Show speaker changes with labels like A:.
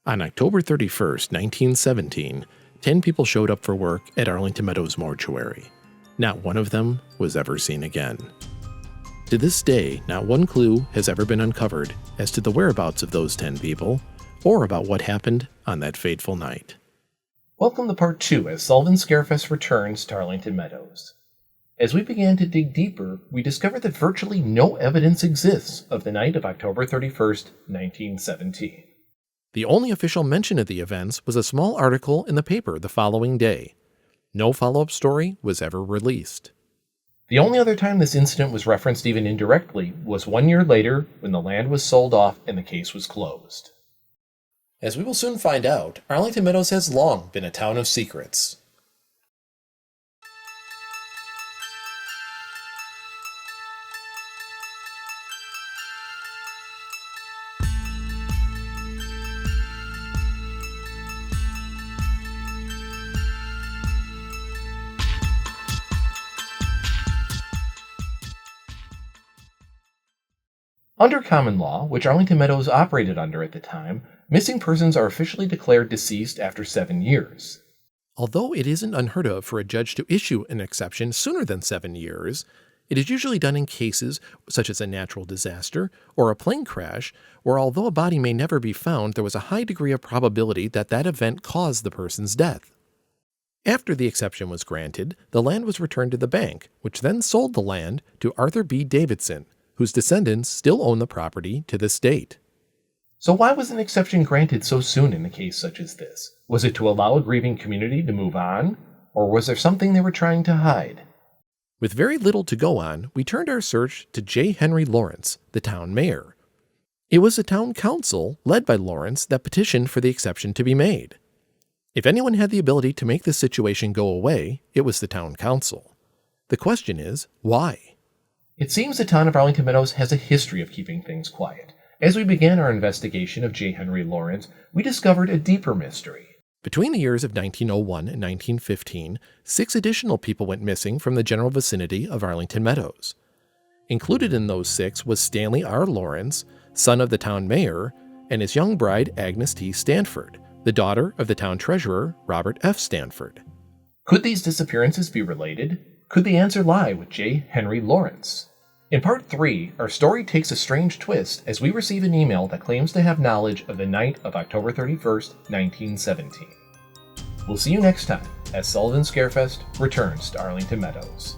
A: On October 31st, 1917, 10 people showed up for work at Arlington Meadows Mortuary. Not one of them was ever seen again. To this day, not one clue has ever been uncovered as to the whereabouts of those 10 people, or about what happened on that fateful night.
B: Welcome to Part 2 as Sullivan Scarefest returns to Arlington Meadows. As we began to dig deeper, we discovered that virtually no evidence exists of the night of October 31st, 1917.
A: The only official mention of the events was a small article in the paper the following day. No follow-up story was ever released.
B: The only other time this incident was referenced even indirectly was 1 year later when the land was sold off and the case was closed.
A: As we will soon find out, Arlington Meadows has long been a town of secrets.
B: Under common law, which Arlington Meadows operated under at the time, missing persons are officially declared deceased after 7 years.
A: Although it isn't unheard of for a judge to issue an exception sooner than 7 years, it is usually done in cases such as a natural disaster or a plane crash, where although a body may never be found, there was a high degree of probability that that event caused the person's death. After the exception was granted, the land was returned to the bank, which then sold the land to Arthur B. Davidson, whose descendants still own the property to this date.
B: So why was an exception granted so soon in a case such as this? Was it to allow a grieving community to move on, or was there something they were trying to hide?
A: With very little to go on, we turned our search to J. Henry Lawrence, the town mayor. It was the town council, led by Lawrence, that petitioned for the exception to be made. If anyone had the ability to make this situation go away, it was the town council. The question is, why?
B: It seems the town of Arlington Meadows has a history of keeping things quiet. As we began our investigation of J. Henry Lawrence, we discovered a deeper mystery.
A: Between the years of 1901 and 1915, 6 additional people went missing from the general vicinity of Arlington Meadows. Included in those 6 was Stanley R. Lawrence, son of the town mayor, and his young bride Agnes T. Stanford, the daughter of the town treasurer Robert F. Stanford.
B: Could these disappearances be related? Could the answer lie with J. Henry Lawrence? In Part 3, our story takes a strange twist as we receive an email that claims to have knowledge of the night of October 31st, 1917. We'll see you next time as Sullivan Scarefest returns to Arlington Meadows.